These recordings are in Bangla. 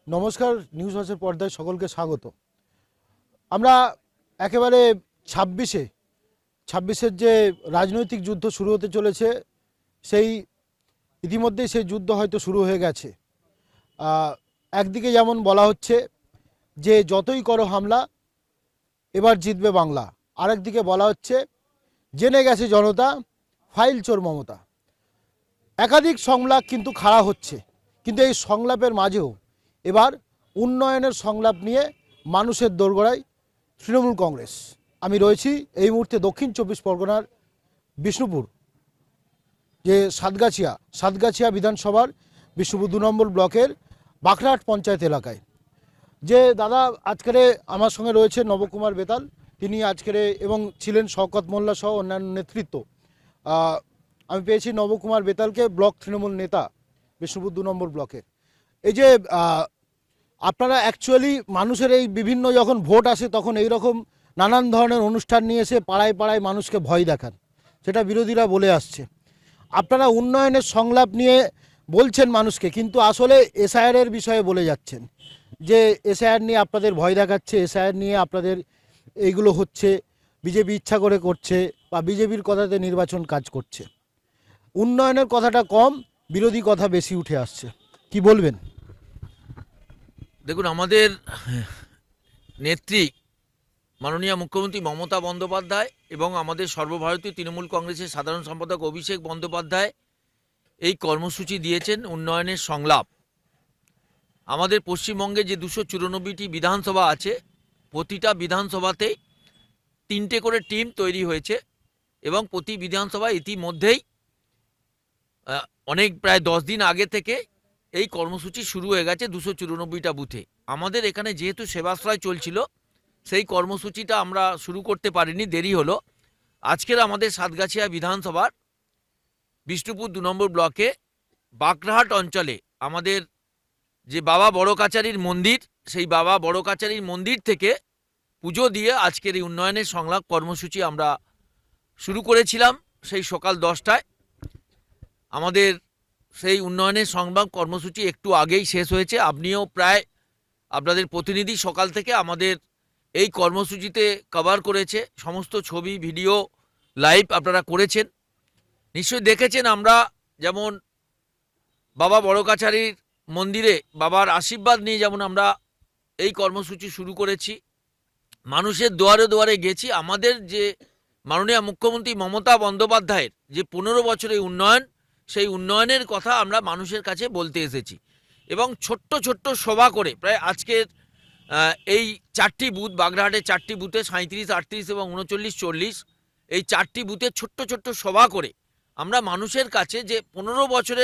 নমস্কার, নিউজ হাউসের পর্দায় সকলকে স্বাগত। আমরা একেবারে ছাব্বিশের যে রাজনৈতিক যুদ্ধ শুরু হতে চলেছে, সেই ইতিমধ্যেই সেই যুদ্ধ হয়তো শুরু হয়ে গেছে। একদিকে যেমন বলা হচ্ছে যে যতই করো হামলা এবার জিতবে বাংলা, আরেকদিকে বলা হচ্ছে জেনে গেছে জনতা ফাইল চোর মমতা। একাধিক সংলাপ কিন্তু খাড়া হচ্ছে, কিন্তু এই সংলাপের মাঝেও এবার উন্নয়নের সংলাপ নিয়ে মানুষের দোরগোড়ায় তৃণমূল কংগ্রেস। আমি রয়েছি এই মুহূর্তে দক্ষিণ চব্বিশ পরগনার বিষ্ণুপুর যে সাতগাছিয়া বিধানসভার বিষ্ণুপুর 2 নম্বর ব্লকের বাখরাহাট পঞ্চায়েত এলাকায়। যে দাদা আজকের আমার সঙ্গে রয়েছে নবকুমার বেতাল, তিনি আজকের এবং ছিলেন শওকত মোল্লা সহ অন্যান্য নেতৃত্ব। আমি পেয়েছি নবকুমার বেতালকে, ব্লক তৃণমূল নেতা বিষ্ণুপুর 2 নম্বর ব্লকের। এই যে আপনারা অ্যাকচুয়ালি মানুষের এই বিভিন্ন যখন ভোট আসে তখন এই রকম নানান ধরনের অনুষ্ঠান নিয়ে এসে পাড়ায় পাড়ায় মানুষকে ভয় দেখান, সেটা বিরোধীরা বলে আসছে। আপনারা উন্নয়নের সংলাপ নিয়ে বলছেন মানুষকে, কিন্তু আসলে এসআইআরের বিষয়ে বলে যাচ্ছেন যে এসআইআর নিয়ে আপনাদের ভয় দেখাচ্ছে, এসআইআর নিয়ে আপনাদের এইগুলো হচ্ছে, বিজেপি ইচ্ছা করে করছে বা বিজেপির কথাতে নির্বাচন কাজ করছে। উন্নয়নের কথাটা কম, বিরোধী কথা বেশি উঠে আসছে, কি বলবেন? দেখুন, আমাদের নেত্রী মাননীয় মুখ্যমন্ত্রী মমতা বন্দ্যোপাধ্যায় এবং আমাদের সর্বভারতীয় তৃণমূল কংগ্রেসের সাধারণ সম্পাদক অভিষেক বন্দ্যোপাধ্যায় এই কর্মসূচি দিয়েছেন উন্নয়নের সংলাপ। আমাদের পশ্চিমবঙ্গে যে 294টি বিধানসভা আছে, প্রতিটা বিধানসভাতেই 3টে করে টিম তৈরি হয়েছে এবং প্রতি বিধানসভায় ইতিমধ্যেই অনেক প্রায় 10 দিন আগে থেকে এই কর্মসূচি শুরু হয়ে গেছে 294টা বুথে। আমাদের এখানে যেহেতু সেবাশ্রয় চলছিল, সেই কর্মসূচিটা আমরা শুরু করতে পারিনি, দেরি হলো। আজকের আমাদের সাতগাছিয়া বিধানসভার বিষ্ণুপুর 2 নম্বর ব্লকে বাকরাহাট অঞ্চলে আমাদের যে বাবা বড় কাচারির মন্দির, সেই বাবা বড় কাচারির মন্দির থেকে পুজো দিয়ে আজকের এই উন্নয়নের সংলাপ কর্মসূচি আমরা শুরু করেছিলাম সেই সকাল 10টায়। আমাদের সেই উন্নয়নের সংলাপ কর্মসূচি একটু আগেই শেষ হয়েছে। আপনিও প্রায় আপনাদের প্রতিনিধি সকাল থেকে আমাদের এই কর্মসূচিতে কভার করেছে, সমস্ত ছবি ভিডিও লাইভ আপনারা করেছেন, নিশ্চয়ই দেখেছেন। আমরা যেমন বাবা বড় কাছারির মন্দিরে বাবার আশীর্বাদ নিয়ে যেমন আমরা এই কর্মসূচি শুরু করেছি, মানুষের দুয়ারে দুয়ারে গেছি। আমাদের যে মাননীয় মুখ্যমন্ত্রী মমতা বন্দ্যোপাধ্যায়ের যে 15 বছরের উন্নয়ন, সেই উন্নয়নের কথা আমরা মানুষের কাছে বলতে এসেছি এবং ছোট্ট ছোট্ট সভা করে প্রায় আজকের এই 4টি বুথ, বাগড়াহাটের 4টি বুথে 37, 38 এবং 39, 40 এই 4টি বুথে ছোট্ট ছোট্ট সভা করে আমরা মানুষের কাছে যে 15 বছরে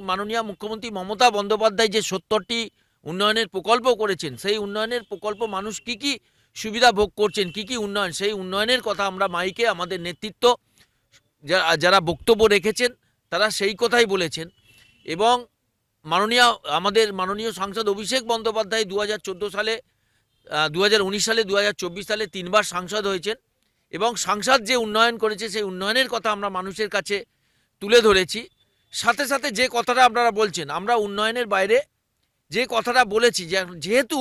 মাননীয় মুখ্যমন্ত্রী মমতা বন্দ্যোপাধ্যায় যে 70টি উন্নয়নের প্রকল্প করেছেন, সেই উন্নয়নের প্রকল্প মানুষ কি কি সুবিধা ভোগ করছেন, কি কি উন্নয়ন, সেই উন্নয়নের কথা আমরা মাইকে আমাদের নেতৃত্ব যারা বক্তব্য রেখেছেন তারা সেই কথাই বলেছেন। এবং আমাদের মাননীয় সাংসদ অভিষেক বন্দ্যোপাধ্যায় 2014 সালে, 2019 সালে, 2024 সালে 3বার সাংসদ হয়েছেন এবং সাংসদ যে উন্নয়ন করেছে সেই উন্নয়নের কথা আমরা মানুষের কাছে তুলে ধরেছি। সাথে সাথে যে কথাটা আপনারা বলছেন, আমরা উন্নয়নের বাইরে যে কথাটা বলেছি, যেহেতু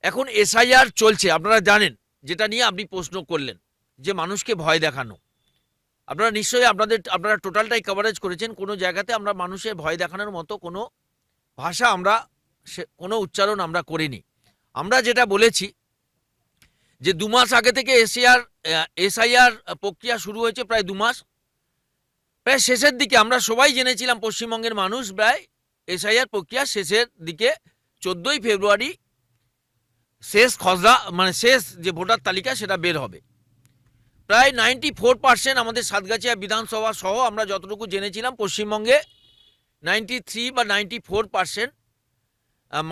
এখন এসআইআর চলছে, আপনারা জানেন, যেটা নিয়ে আপনি প্রশ্ন করলেন যে মানুষকে ভয় দেখানো, আপনারা নিশ্চয়ই আপনারা টোটালটাই কভারেজ করেছেন। কোনো জায়গাতে আমরা মানুষের ভয় দেখানোর মতো কোনো ভাষা কোনো উচ্চারণ আমরা করিনি। আমরা যেটা বলেছি যে 2 মাস আগে থেকে এসআইআর প্রক্রিয়া শুরু হয়েছে, প্রায় 2 মাস, প্রায় শেষের দিকে আমরা সবাই জেনেছিলাম, পশ্চিমবঙ্গের মানুষ প্রায় এসআইআর প্রক্রিয়া শেষের দিকে 14ই ফেব্রুয়ারি শেষ খসড়া মানে শেষ যে ভোটার তালিকা সেটা বের হবে। প্রায় 94% আমাদের সাতগাছিয়া বিধানসভা সহ আমরা যতটুকু জেনেছিলাম পশ্চিমবঙ্গে 93 বা 94%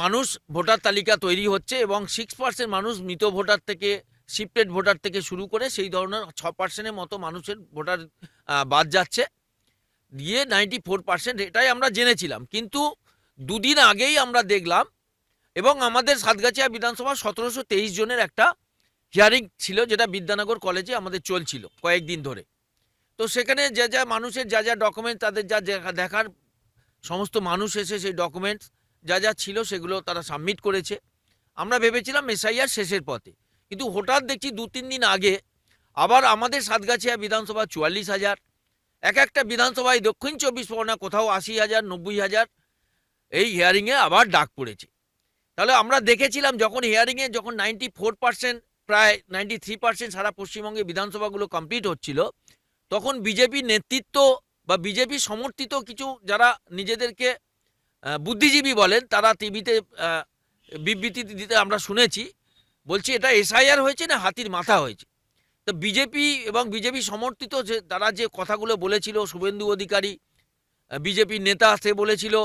মানুষ ভোটার তালিকা তৈরি হচ্ছে এবং 6% মানুষ মৃত ভোটার থেকে, শিফটেড ভোটার থেকে শুরু করে সেই ধরনের 6%-এর মতো মানুষের ভোটার বাদ যাচ্ছে, দিয়ে 94%, এটাই আমরা জেনেছিলাম। কিন্তু দুদিন আগেই আমরা দেখলাম এবং আমাদের সাতগাছিয়া বিধানসভা 1723 জনের একটা হিয়ারিং ছিল, যেটা বিদ্যানগর কলেজে আমাদের চলছিল কয়েকদিন ধরে। তো সেখানে যা মানুষের যা ডকুমেন্ট, তাদের যা দেখার সমস্ত মানুষ এসে সেই ডকুমেন্টস যা যা ছিল সেগুলো তারা সাবমিট করেছে। আমরা ভেবেছিলাম এসআইআর শেষের পথে, কিন্তু হঠাৎ দেখছি 2-3 দিন আগে আবার আমাদের সাতগাছিয়া বিধানসভা 44,000, এক একটা বিধানসভায় দক্ষিণ 24 পরগনা কোথাও 80,000, 90,000 এই হিয়ারিংয়ে আবার ডাক পড়েছে। তাহলে আমরা দেখেছিলাম যখন হিয়ারিংয়ে যখন 94%, প্রায় 93% সারা পশ্চিমবঙ্গে বিধানসভাগুলো কমপ্লিট হচ্ছিল, তখন বিজেপি নেতৃত্ব বা বিজেপি সমর্থিত কিছু যারা নিজেদেরকে বুদ্ধিজীবী বলেন, তারা টিভিতে বিবৃতি দিতে আমরা শুনেছি, বলছি এটা এসআইআর হয়েছে না হাতির মাথা হয়েছে। তো বিজেপি এবং বিজেপি সমর্থিত যে তারা যে কথাগুলো বলেছিল, শুভেন্দু অধিকারী বিজেপির নেতা, সে বলেছিল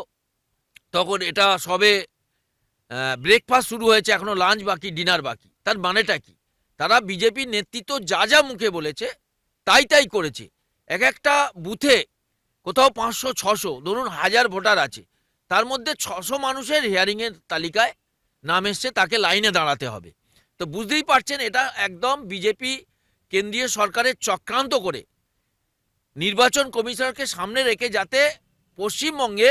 তখন এটা সবে ব্রেকফাস্ট শুরু হয়েছে, এখনো লাঞ্চ বাকি, ডিনার বাকি। তার মানেটা কি? তারা বিজেপির নেতৃত্ব যা যা মুখে বলেছে তাই তাই করেছে। এক একটা বুথে কোথাও 500-600, ধরুন 1000 ভোটার আছে, তার মধ্যে 600 মানুষের হিয়ারিংয়ের তালিকায় নাম এসছে, তাকে লাইনে দাঁড়াতে হবে। তো বুঝতেই পারছেন এটা একদম বিজেপি কেন্দ্রীয় সরকারের চক্রান্ত করে নির্বাচন কমিশনারকে সামনে রেখে যাতে পশ্চিমবঙ্গে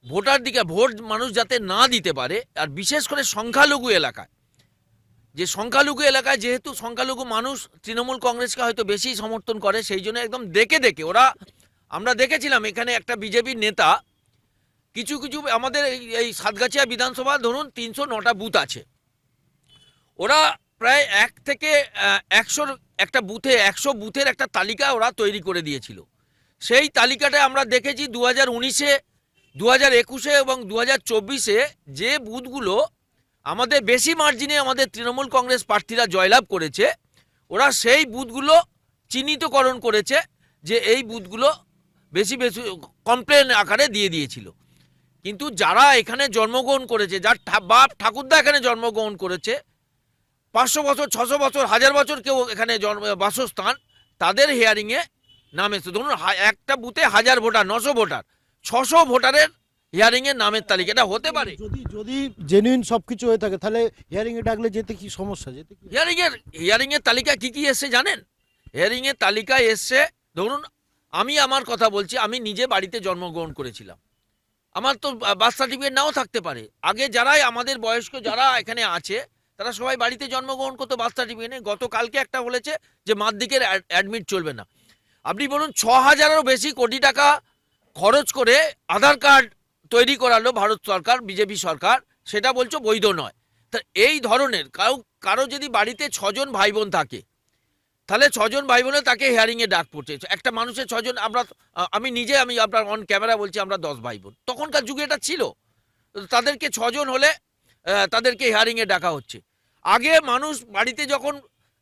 ভোটার দিকে ভোট মানুষ যাতে না দিতে পারে, আর বিশেষ করে সংখ্যালঘু এলাকায়, যে সংখ্যালঘু এলাকায় যেহেতু সংখ্যালঘু মানুষ তৃণমূল কংগ্রেসকে হয়তো বেশি সমর্থন করে, সেই জন্য একদম দেখে দেখে ওরা, আমরা দেখেছিলাম এখানে একটা বিজেপির নেতা কিছু কিছু আমাদের এই সাতগাছিয়া বিধানসভা ধরুন 309টা বুথ আছে, ওরা প্রায় 1 থেকে 100 একটা বুথে 100 বুথের একটা তালিকা ওরা তৈরি করে দিয়েছিল। সেই তালিকাটা আমরা দেখেছি 2019-এ, 2021-এ এবং 2024-এ যে বুথগুলো আমাদের বেশি মার্জিনে আমাদের তৃণমূল কংগ্রেস প্রার্থীরা জয়লাভ করেছে, ওরা সেই বুথগুলো চিহ্নিতকরণ করেছে যে এই বুথগুলো বেশি বেশি কমপ্লেন আকারে দিয়ে দিয়েছিল। কিন্তু যারা এখানে জন্মগ্রহণ করেছে, যার বাপ ঠাকুরদা এখানে জন্মগ্রহণ করেছে, 500 বছর, 600 বছর, 1000 বছর কেউ এখানে বাসস্থান, তাদের হিয়ারিংয়ে নাম এসেছে। ধরুন একটা বুথে 1000 ভোটার, 900 ভোটার, 600 ভোটারের হিয়ারিংয়ে নামের তালিকা, এটা হতে পারে। যদি যদি জেনুইন সবকিছু হয়ে থাকে তাহলে হিয়ারিং এ ডাকলে যেতে কি সমস্যা? যেতে কি হিয়ারিংয়ের তালিকা কি কি এসছে জানেন? হিয়ারিংয়ের তালিকায় এসছে, ধরুন আমি আমার কথা বলছি, আমি নিজে বাড়িতে জন্মগ্রহণ করেছিলাম, আমার তো বার্থ সার্টিফিকেট নাও থাকতে পারে। আগে যারাই আমাদের বয়স্ক যারা এখানে আছে তারা সবাই বাড়িতে জন্মগ্রহণ করতো, বার্থ সার্টিফিকেট নেই। গতকালকে একটা বলেছে যে মাধ্যমিকের অ্যাডমিট চলবে না। আপনি বলুন 6000-এরও বেশি কোটি টাকা খরচ করে আধার কার্ড তৈরি করালো ভারত সরকার, বিজেপি সরকার, সেটা বলছো বৈধ নয়। তা এই ধরনের কারো যদি বাড়িতে 6 জন ভাই বোন থাকে, তাহলে 6 জন ভাই বোনে তাকে হিয়ারিংয়ে ডাক পড়ছে। একটা মানুষের 6 জন, আমি নিজে, আমি আপনার অন ক্যামেরা বলছি, আমরা 10 ভাই বোন, তখনকার যুগে এটা ছিল। তাদেরকে 6 জন হলে তাদেরকে হিয়ারিংয়ে ডাকা হচ্ছে। আগে মানুষ বাড়িতে যখন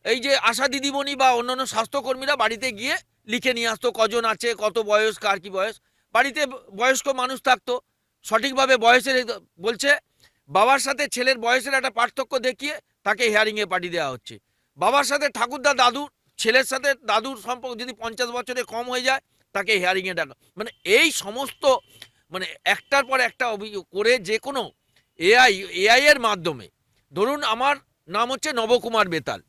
এই যে আশা দিদিমণি বা অন্যান্য স্বাস্থ্যকর্মীরা বাড়িতে গিয়ে লিখে নিয়ে আসতো কজন আছে, কত বয়স, কার কি বয়স, বাড়িতে বয়স্ক মানুষ থাকতো, সঠিকভাবে বয়সের বলছে, বাবার সাথে ছেলের বয়সের একটা পার্থক্য দেখিয়ে তাকে হিয়ারিংয়ে পাঠিয়ে দেওয়া হচ্ছে। বাবার সাথে ঠাকুরদা দাদুর, ছেলের সাথে দাদুর সম্পর্ক যদি 50 বছরে কম হয়ে যায় তাকে হিয়ারিংয়ে ডাকা, মানে এই সমস্ত, মানে একটার পর একটা অভিযোগ করে যে কোনো এআই এর মাধ্যমে, ধরুন আমার নাম হচ্ছে নবকুমার বেতাল,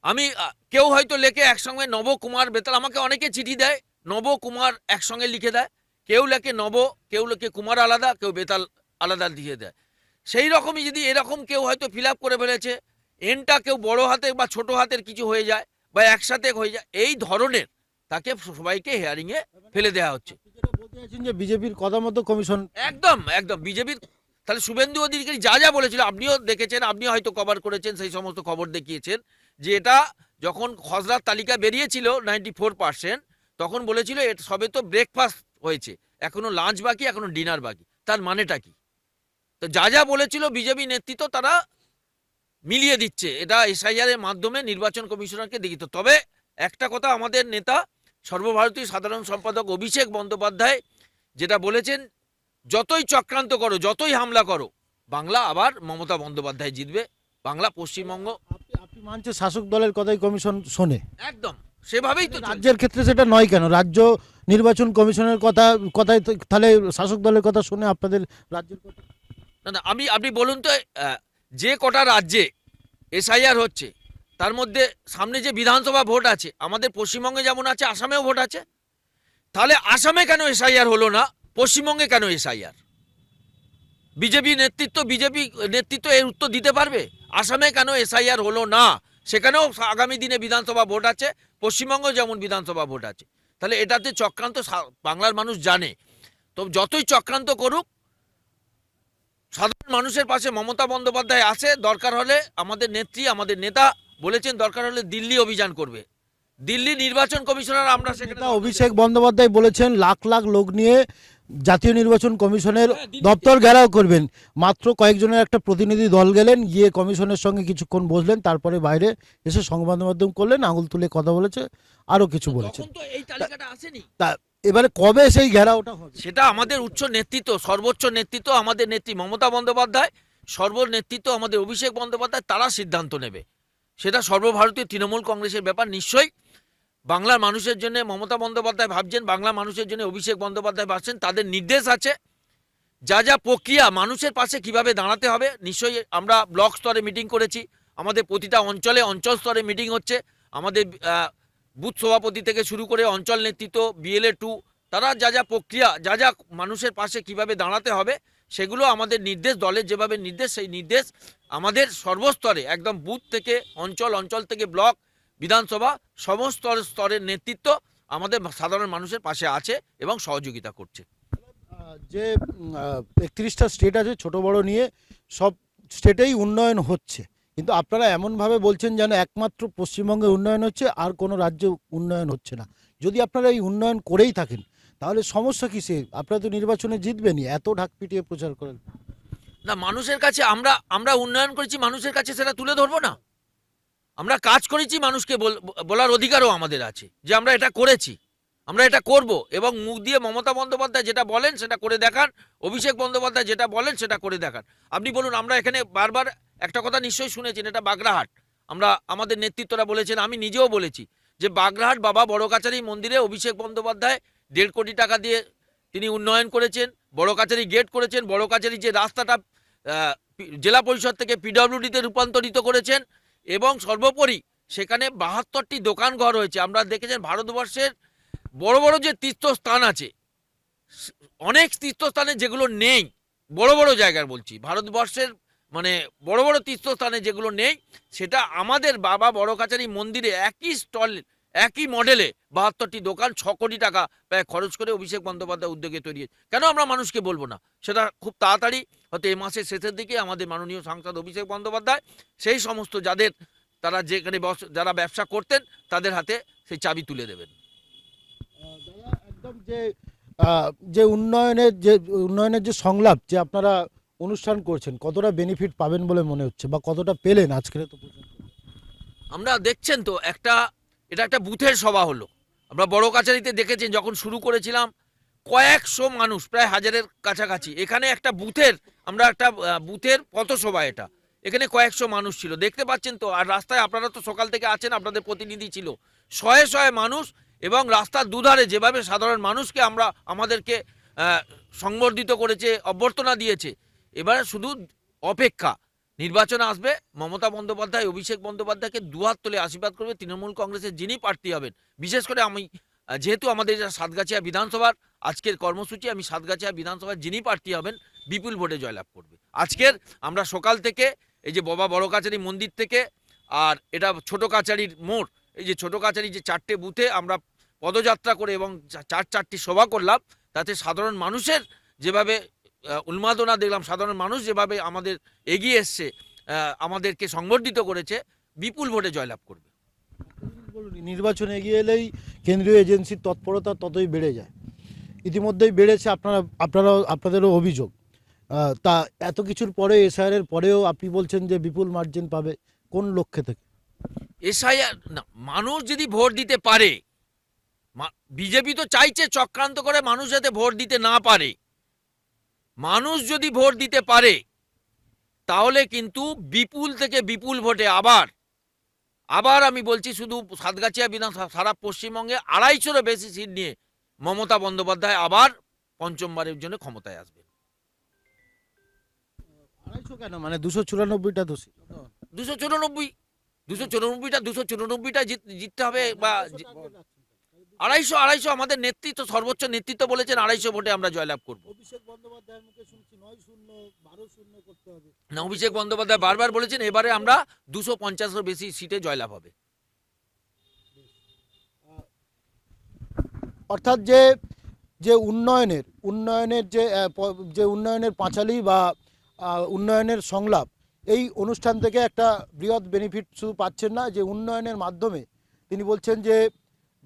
আমি কেউ হয়তো লেখে একসঙ্গে নবকুমার বেতাল, আমাকে অনেকে চিঠি দেয় নবকুমার একসঙ্গে লিখে দেয়, কেউ লেখে নব, কেউ লেখে কুমার আলাদা, কেউ বেতাল আলাদা দিয়ে দেয়। সেই রকমই যদি এরকম কেউ হয়তো ফিল আপ করে ফেলেছে, এনটা কেউ বড় হাতের বা ছোট হাতের কিছু হয়ে যায় বা একসাথে হয়ে যায়, এই ধরনের তাকে সবাইকে হিয়ারিংয়ে ফেলে দেওয়া হচ্ছে। বলতে চাইছেন যে বিজেপির কথা মতো কমিশন? একদম একদম বিজেপির, তাহলে শুভেন্দু অধিকারী যা যা বলেছিল আপনিও দেখেছেন, আপনিও হয়তো কভার করেছেন, সেই সমস্ত খবর দেখিয়েছেন, যে এটা যখন খসড়ার তালিকা বেরিয়েছিল 94%, তখন বলেছিল এটা সবে তো ব্রেকফাস্ট হয়েছে, এখনো লাঞ্চ বাকি, এখনো ডিনার বাকি। তার মানেটা কি? তো যা যা বলেছিল বিজেপি নেতৃত্ব তারা মিলিয়ে দিচ্ছে, এটা এসআইআর এর মাধ্যমে নির্বাচন কমিশনারকে দেখিত। তবে একটা কথা আমাদের নেতা সর্বভারতীয় সাধারণ সম্পাদক অভিষেক বন্দ্যোপাধ্যায় যেটা বলেছেন, যতই চক্রান্ত করো, যতই হামলা করো, বাংলা আবার মমতা বন্দ্যোপাধ্যায় জিতবে, বাংলা পশ্চিমবঙ্গ। আপনি মানছে শাসক দলের কথাই কমিশন শোনে? একদম সেভাবেই তো রাজ্যের ক্ষেত্রে সেটা নয় কেন? রাজ্য নির্বাচন কমিশনের কথাই তাহলে শাসক দলের কথা শুনে আপনাদের রাজ্যের কথা? না না, আপনি বলুন তো, যে কটা রাজ্যে এসআইআর হচ্ছে তার মধ্যে সামনে যে বিধানসভা ভোট আছে, আমাদের পশ্চিমবঙ্গে যেমন আছে আসামেও ভোট আছে, তাহলে আসামে কেন এসআইআর হলো না, পশ্চিমবঙ্গে কেন এসআইআর? বিজেপি নেতৃত্ব এর উত্তর দিতে পারবে? আসামে কেন এসআইআর হলো না? সেখানেও আগামী দিনে বিধানসভা ভোট আছে, পশ্চিমবঙ্গ যেমন বিধানসভা ভোট আছে। তাহলে এটাতে চক্রান্ত বাংলার মানুষ জানে। তো যতই চক্রান্ত করুক, সাধারণ মানুষের পাশে মমতা বন্দ্যোপাধ্যায় আছে। দরকার হলে আমাদের নেত্রী, আমাদের নেতা বলেছেন দরকার হলে দিল্লি অভিযান করবে। দিল্লি নির্বাচন কমিশনার আমরা সেখানে নেতা অভিষেক বন্দ্যোপাধ্যায় বলেছেন লাখ লাখ লোক নিয়ে জাতীয় নির্বাচন কমিশনের দপ্তর ঘেরাও করবেন। মাত্র কয়েকজনের একটা প্রতিনিধি দল গেলেন, গিয়ে কমিশনের সঙ্গে কিছুক্ষণ বসলেন, তারপরে বাইরে এসে সংবাদ মাধ্যম করলেন, আঙুল তুলে কথা বলেছে, আরো কিছু বলেছেন। তখন তো এই তালিকাটা আসেনি। তা এবারে কবে সেই ঘেরাওটা হবে? সেটা আমাদের উচ্চ নেতৃত্ব, সর্বোচ্চ নেতৃত্ব, আমাদের নেত্রী মমতা বন্দ্যোপাধ্যায়, সর্বনেতৃত্ব আমাদের অভিষেক বন্দ্যোপাধ্যায়, তারা সিদ্ধান্ত নেবে। সেটা সর্বভারতীয় তৃণমূল কংগ্রেসের ব্যাপার। নিশ্চয়ই বাংলার মানুষের জন্য মমতা বন্দ্যোপাধ্যায় ভাবছেন, বাংলা মানুষের জন্য অভিষেক বন্দ্যোপাধ্যায় ভাবছেন। তাদের নির্দেশ আছে যা যা প্রক্রিয়া, মানুষের পাশে কিভাবে দাঁড়াতে হবে। নিশ্চয়ই আমরা ব্লক স্তরে মিটিং করেছি, আমাদের প্রতিটা অঞ্চল স্তরে মিটিং হচ্ছে। আমাদের বুথ সভাপতি থেকে শুরু করে অঞ্চল নেতৃত্ব, বিএলএ 2, তারা যা যা প্রক্রিয়া, যা যা মানুষের পাশে কিভাবে দাঁড়াতে হবে, সেগুলো আমাদের নির্দেশ, দলের যেভাবে নির্দেশ, সেই নির্দেশ আমাদের সর্বস্তরে, একদম বুথ থেকে অঞ্চল থেকে ব্লক, বিধানসভা, সমস্ত স্তরের নেতৃত্ব আমাদের সাধারণ মানুষের পাশে আছে এবং সহযোগিতা করছে। যে 31টা স্টেট আছে ছোট বড় নিয়ে, সব স্টেটেই উন্নয়ন হচ্ছে, কিন্তু আপনারা এমনভাবে বলছেন যেন একমাত্র পশ্চিমবঙ্গে উন্নয়ন হচ্ছে, আর কোনো রাজ্যে উন্নয়ন হচ্ছে না। যদি আপনারা এই উন্নয়ন করেই থাকেন, তাহলে সমস্যা কিসে? আপনারা তো নির্বাচনে জিতবেনই, এত ঢাক পিটিয়ে প্রচার করেন। না, মানুষের কাছে আমরা উন্নয়ন করেছি, মানুষের কাছে সেটা তুলে ধরবো না? আমরা কাজ করেছি, মানুষকে বলার অধিকারও আমাদের আছে যে আমরা এটা করেছি, আমরা এটা করব। এবং মুখ দিয়ে মমতা বন্দ্যোপাধ্যায় যেটা বলেন সেটা করে দেখান, অভিষেক বন্দ্যোপাধ্যায় যেটা বলেন সেটা করে দেখান। আপনি বলুন, আমরা এখানে বারবার একটা কথা নিশ্চয়ই শুনেছেন, এটা বাগড়াহাট। আমাদের নেতৃত্বরা বলেছেন, আমি নিজেও বলেছি যে বাগড়াহাট বাবা বড় কাছারি মন্দিরে অভিষেক বন্দ্যোপাধ্যায় 1.5 কোটি টাকা দিয়ে তিনি উন্নয়ন করেছেন, বড় কাছারি গেট করেছেন, বড় কাছারি যে রাস্তাটা জেলা পরিষদ থেকে পিডব্লিউডিতে রূপান্তরিত করেছেন, এবং সর্বোপরি সেখানে 72টি দোকান ঘর হয়েছে। আমরা দেখেছেন ভারতবর্ষের বড় বড় যে তীর্থস্থান আছে, অনেক তীর্থস্থানে যেগুলো নেই, বড় বড় জায়গার বলছি, ভারতবর্ষের মানে বড় বড় তীর্থস্থানে যেগুলো নেই, সেটা আমাদের বাবা বড় কাছারি মন্দিরে একই স্টল, একই মডেলে 72টি দোকান, 6 কোটি টাকা প্রায় খরচ করে অভিষেক বন্দ্যোপাধ্যায় উদ্যোগে তৈরি। কেন আমরা মানুষকে বলবো না? সেটা খুব তাড়াতাড়ি, হয়তো এই মাসের শেষের দিকে আমাদের মাননীয় সাংসদ অভিষেক বন্দ্যোপাধ্যায় সেই সমস্ত তারা যেখানে যারা ব্যবসা করতেন তাদের হাতে সেই চাবি তুলে দেবেন। দাদা, একদম যে উন্নয়নের যে সংলাপ যে আপনারা অনুষ্ঠান করছেন, কতটা বেনিফিট পাবেন বলে মনে হচ্ছে, বা কতটা পেলেন আজকে? তো আমরা দেখছেন তো, এটা একটা বুথের সভা হলো। আমরা বড় কাছারিতে দেখেছেন যখন শুরু করেছিলাম, কয়েকশো মানুষ, প্রায় 1000-এর কাছাকাছি। এখানে একটা বুথের পথসভা, এটা এখানে কয়েকশো মানুষ ছিল, দেখতে পাচ্ছেন তো। আর রাস্তায় আপনারা তো সকাল থেকে আছেন, আপনাদের প্রতিনিধি ছিল, শয়ে শয়ে মানুষ। এবং রাস্তার দুধারে যেভাবে সাধারণ মানুষকে আমাদেরকে সংবর্ধিত করেছে, অভ্যর্থনা দিয়েছে। এবারে শুধু অপেক্ষা, নির্বাচন আসবে, মমতা বন্দ্যোপাধ্যায় অভিষেক বন্দ্যোপাধ্যায়কে দুহাত তুলে আশীর্বাদ করবে তৃণমূল কংগ্রেসের যিনি প্রার্থী হবেন। বিশেষ করে যেহেতু আমাদের সাতগাছিয়া বিধানসভার আজকের কর্মসূচি, আমি সাতগাছিয়া বিধানসভার যিনি প্রার্থী হবেন বিপুল ভোটে জয়লাভ করবে। আজকের আমরা সকাল থেকে এই যে বাবা বড় কাছারি মন্দির থেকে, আর এটা ছোট কাছারির মোড়, এই যে ছোট কাছারি যে 4টে বুথে আমরা পদযাত্রা করে এবং 4টি সভা করলাম, তাতে সাধারণ মানুষের যেভাবে উন্মাদনা দেখলাম, সাধারণ মানুষ যেভাবে আমাদের এগিয়ে এসছে, আমাদেরকে সংবর্ধিত করেছে, বিপুল ভোটে জয়লাভ করবে। নির্বাচনে এগিয়ে এলেই কেন্দ্রীয় এজেন্সির তৎপরতা ততই বেড়ে যায়, ইতিমধ্যেই বেড়েছে। আপনাদেরও অভিযোগ। তা এত কিছুর পরে, এসআইআর পরেও আপনি বলছেন যে বিপুল মার্জিন পাবে, কোন লক্ষ্যে থেকে? এসআইআর না, মানুষ যদি ভোট দিতে পারে, বিজেপি তো চাইছে চক্রান্ত করে মানুষ যাতে ভোট দিতে না পারে। মানুষ যদি ভোট দিতে পারে তাহলে কিন্তু বিপুল থেকে বিপুল ভোটে আবার আমি বলছি, শুধু সাতগাছিয়া বিধানসভা, সারা পশ্চিমবঙ্গে 250-এরও বেশি সিট নিয়ে মমতা বন্দ্যোপাধ্যায় আবার পঞ্চমবারের জন্য ক্ষমতায় আসবে। 250 কেন, মানে 294টা তো সিট। 294টা জিততে হবে, বা 250 আমাদের নেতৃত্ব, সর্বোচ্চ নেতৃত্ব বলেছেন 250 ভোটে আমরা জয়লাভ করব। অভিষেক বন্দ্যোপাধ্যায়ের মুখে শুনছি 9-0 12-0 করতে হবে। না, অভিষেক বন্দ্যোপাধ্যায় বারবার বলেছেন এবারে আমরা 250-এর বেশি সিটে জয়লাভ হবে। অর্থাৎ যে যে উন্নয়নের যে উন্নয়নের পাঁচালী বা উন্নয়নের সংলাপ, এই অনুষ্ঠান থেকে একটা বৃহৎ বেনিফিট শুধু পাচ্ছেন না, যে উন্নয়নের মাধ্যমে তিনি বলছেন যে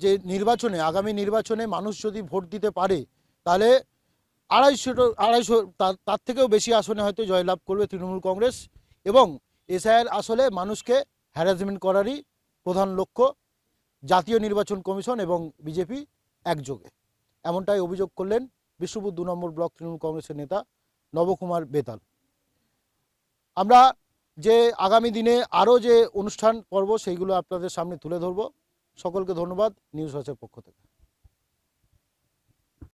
যে নির্বাচনে, আগামী নির্বাচনে মানুষ যদি ভোট দিতে পারে তাহলে 250 তার থেকেও বেশি আসনে হয়তো জয়লাভ করবে তৃণমূল কংগ্রেস। এবং এসআইআর আসলে মানুষকে হ্যারাসমেন্ট করারই প্রধান লক্ষ্য, জাতীয় নির্বাচন কমিশন এবং বিজেপি একযোগে, এমনটাই অভিযোগ করলেন বিষ্ণুপুর 2 নম্বর ব্লক তৃণমূল কংগ্রেসের নেতা নবকুমার বেতাল। আমরা যে আগামী দিনে আরও যে অনুষ্ঠান পর্ব সেইগুলো আপনাদের সামনে তুলে ধরব। সকলকে ধন্যবাদ নিউজ ওয়াচের পক্ষ থেকে।